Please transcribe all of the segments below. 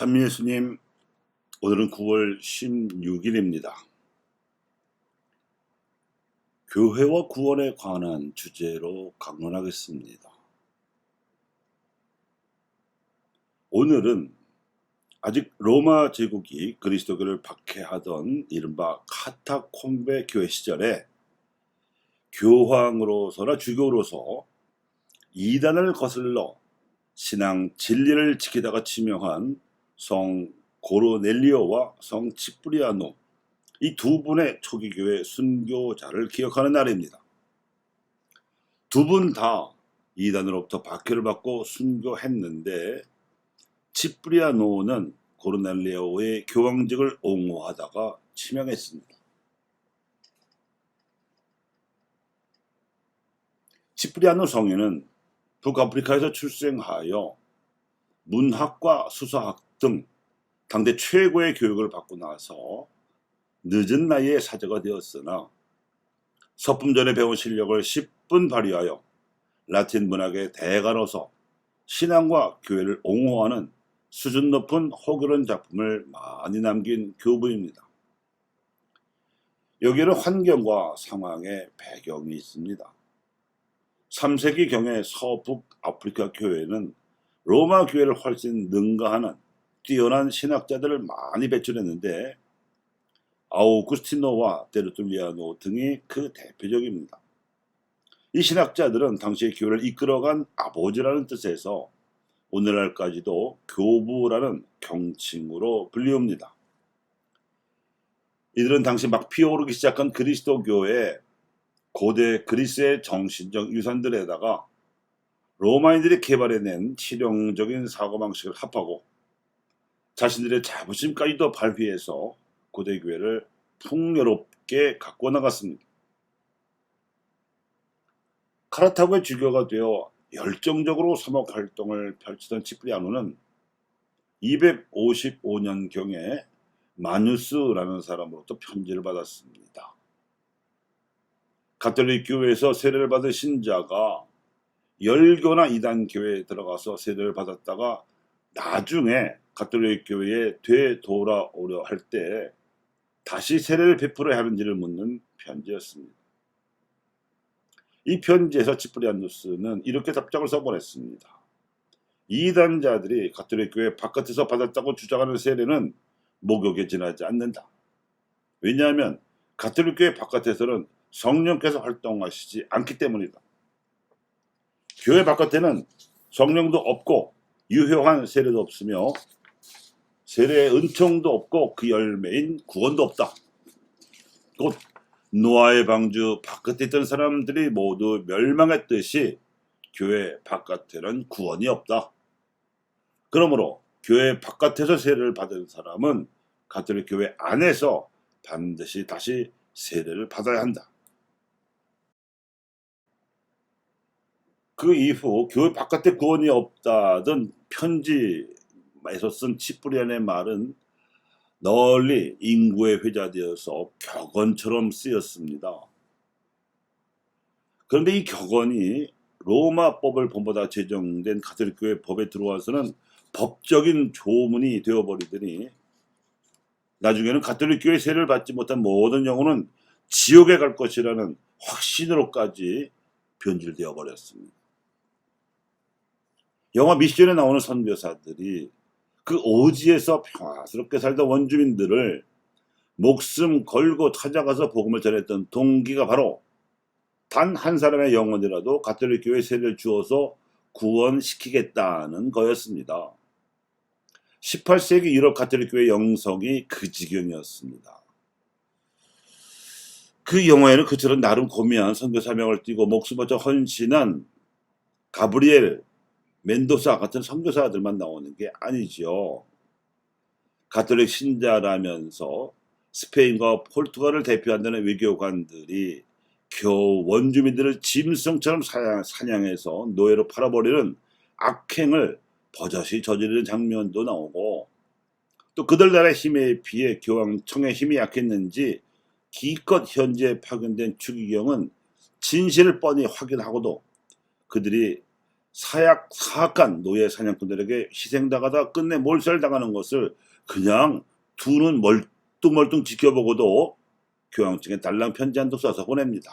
참 예수님, 오늘은 9월 16일입니다. 교회와 구원에 관한 주제로 강론하겠습니다. 오늘은 아직 로마 제국이 그리스도교를 박해하던 이른바 카타콤베 교회 시절에 교황으로서나 주교로서 이단을 거슬러 신앙 진리를 지키다가 치명한 성 고르넬리오와 성 치프리아노, 이 두 분의 초기 교회 순교자를 기억하는 날입니다. 두 분 다 이단으로부터 박해를 받고 순교했는데, 치프리아노는 고르넬리오의 교황직을 옹호하다가 치명했습니다. 치프리아노 성인은 북아프리카에서 출생하여 문학과 수사학 등 당대 최고의 교육을 받고 나서 늦은 나이에 사제가 되었으나 서품전에 배운 실력을 10분 발휘하여 라틴 문학의 대가로서 신앙과 교회를 옹호하는 수준 높은 호결한 작품을 많이 남긴 교부입니다. 여기에는 환경과 상황의 배경이 있습니다. 3세기경의 서북아프리카 교회는 로마 교회를 훨씬 능가하는 뛰어난 신학자들을 많이 배출했는데, 아우구스티노와 데르툴리아노 등이 그 대표적입니다. 이 신학자들은 당시의 교회를 이끌어간 아버지라는 뜻에서 오늘날까지도 교부라는 경칭으로 불리웁니다. 이들은 당시 막 피어오르기 시작한 그리스도교의 고대 그리스의 정신적 유산들에다가 로마인들이 개발해낸 실용적인 사고방식을 합하고 자신들의 자부심까지도 발휘해서 고대교회를 풍요롭게 가꾸어 나갔습니다. 카르타고의 주교가 되어 열정적으로 사목 활동을 펼치던 치프리아노는 255년경에 마누스라는 사람으로부터 편지를 받았습니다. 가톨릭 교회에서 세례를 받은 신자가 열교나 이단 교회에 들어가서 세례를 받았다가 나중에 가톨릭 교회에 되돌아오려 할 때 다시 세례를 베풀어야 하는지를 묻는 편지였습니다. 이 편지에서 치프리아누스는 이렇게 답장을 써보냈습니다. 이단자들이 가톨릭 교회 바깥에서 받았다고 주장하는 세례는 목욕에 지나지 않는다. 왜냐하면 가톨릭 교회 바깥에서는 성령께서 활동하시지 않기 때문이다. 교회 바깥에는 성령도 없고 유효한 세례도 없으며 세례의 은총도 없고 그 열매인 구원도 없다. 곧 노아의 방주 바깥에 있던 사람들이 모두 멸망했듯이 교회 바깥에는 구원이 없다. 그러므로 교회 바깥에서 세례를 받은 사람은 가톨릭 교회 안에서 반드시 다시 세례를 받아야 한다. 그 이후 교회 바깥에 구원이 없다던 편지에서 쓴 치프리안의 말은 널리 인구에 회자되어서 격언처럼 쓰였습니다. 그런데 이 격언이 로마법을 본받아 제정된 가톨릭 교회 법에 들어와서는 법적인 조문이 되어버리더니 나중에는 가톨릭 교회 세례를 받지 못한 모든 영혼은 지옥에 갈 것이라는 확신으로까지 변질되어 버렸습니다. 영화 미션에 나오는 선교사들이 그 오지에서 평화스럽게 살던 원주민들을 목숨 걸고 찾아가서 복음을 전했던 동기가 바로 단 한 사람의 영혼이라도 가톨릭 교회 세례를 주어서 구원시키겠다는 거였습니다. 18세기 유럽 가톨릭 교회 영성이 그 지경이었습니다. 그 영화에는 그처럼 나름 고미한 선교 사명을 띠고 목숨 바쳐 헌신한 가브리엘 멘도사 같은 선교사들만 나오는 게 아니죠. 가톨릭 신자라면서 스페인과 포르투갈을 대표한다는 외교관들이 겨우 원주민들을 짐승처럼 사냥해서 노예로 팔아버리는 악행을 버젓이 저지르는 장면도 나오고, 또 그들 나라의 힘에 비해 교황청의 힘이 약했는지 기껏 현지에 파견된 추기경은 진실을 뻔히 확인하고도 그들이 사악한 노예 사냥꾼들에게 희생당하다 끝내 몰살당하는 것을 그냥 두 눈 멀뚱멀뚱 지켜보고도 교황청에 달랑 편지 한 통 써서 보냅니다.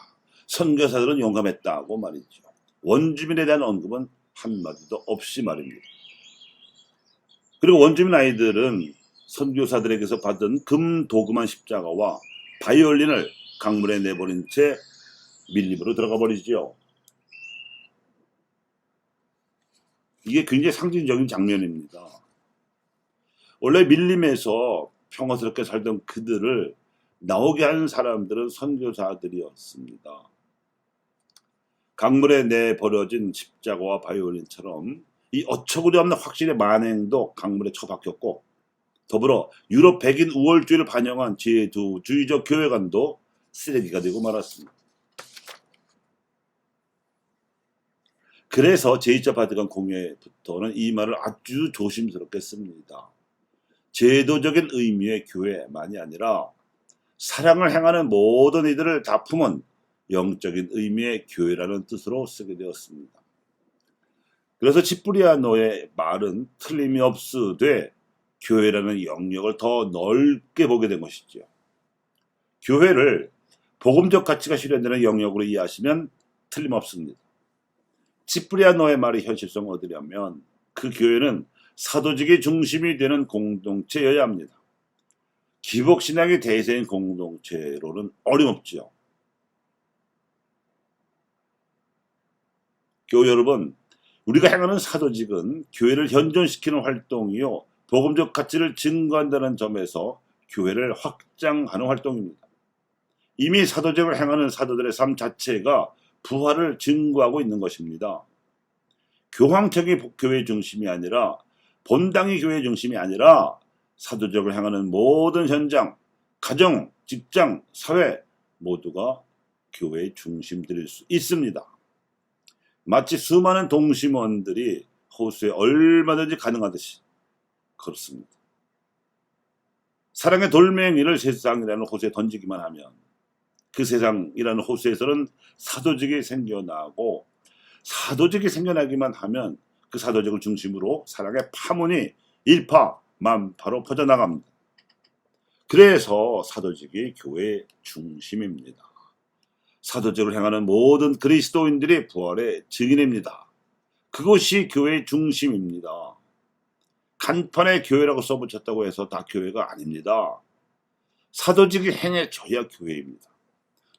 선교사들은 용감했다고 말이죠. 원주민에 대한 언급은 한마디도 없이 말입니다. 그리고 원주민 아이들은 선교사들에게서 받은 금 도금한 십자가와 바이올린을 강물에 내버린 채 밀림으로 들어가 버리지요. 이게 굉장히 상징적인 장면입니다. 원래 밀림에서 평화스럽게 살던 그들을 나오게 한 사람들은 선교사들이었습니다. 강물에 내버려진 십자가와 바이올린처럼 이 어처구니 없는 확신의 만행도 강물에 처박혔고, 더불어 유럽 백인 우월주의를 반영한 제도주의적 교회관도 쓰레기가 되고 말았습니다. 그래서 제2차 바티칸 공회부터는 이 말을 아주 조심스럽게 씁니다. 제도적인 의미의 교회만이 아니라 사랑을 행하는 모든 이들을 다 품은 영적인 의미의 교회라는 뜻으로 쓰게 되었습니다. 그래서 치프리아노의 말은 틀림이 없으되 교회라는 영역을 더 넓게 보게 된 것이죠. 교회를 복음적 가치가 실현되는 영역으로 이해하시면 틀림없습니다. 치프리아노의 말이 현실성을 얻으려면 그 교회는 사도직의 중심이 되는 공동체여야 합니다. 기복신앙의 대세인 공동체로는 어림없지요. 교회 여러분, 우리가 행하는 사도직은 교회를 현존시키는 활동이요, 복음적 가치를 증거한다는 점에서 교회를 확장하는 활동입니다. 이미 사도직을 행하는 사도들의 삶 자체가 부활을 증거하고 있는 것입니다. 교황청이 교회 중심이 아니라, 본당이 교회 중심이 아니라 사도직을 행하는 모든 현장, 가정, 직장, 사회 모두가 교회의 중심들일 수 있습니다. 마치 수많은 동심원들이 호수에 얼마든지 가능하듯이 그렇습니다. 사랑의 돌멩이를 세상이라는 호수에 던지기만 하면 그 세상이라는 호수에서는 사도직이 생겨나고, 사도직이 생겨나기만 하면 그 사도직을 중심으로 사랑의 파문이 일파만파로 퍼져나갑니다. 그래서 사도직이 교회의 중심입니다. 사도직을 행하는 모든 그리스도인들이 부활의 증인입니다. 그것이 교회의 중심입니다. 간판에 교회라고 써붙였다고 해서 다 교회가 아닙니다. 사도직이 행해져야 교회입니다.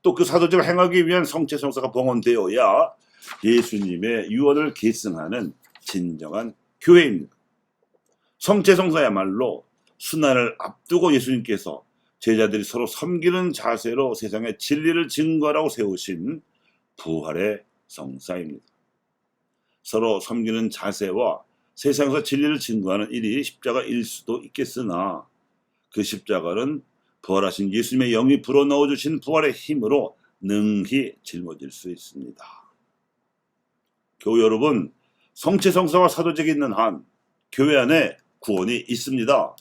또 그 사도직을 행하기 위한 성체성사가 봉헌되어야 예수님의 유언을 계승하는 진정한 교회입니다. 성체성사야말로 순환을 앞두고 예수님께서 제자들이 서로 섬기는 자세로 세상에 진리를 증거하라고 세우신 부활의 성사입니다. 서로 섬기는 자세와 세상에서 진리를 증거하는 일이 십자가일 수도 있겠으나 그 십자가는 부활하신 예수님의 영이 불어넣어 주신 부활의 힘으로 능히 짊어질 수 있습니다. 교회 여러분, 성체성사와 사도직이 있는 한 교회 안에 구원이 있습니다.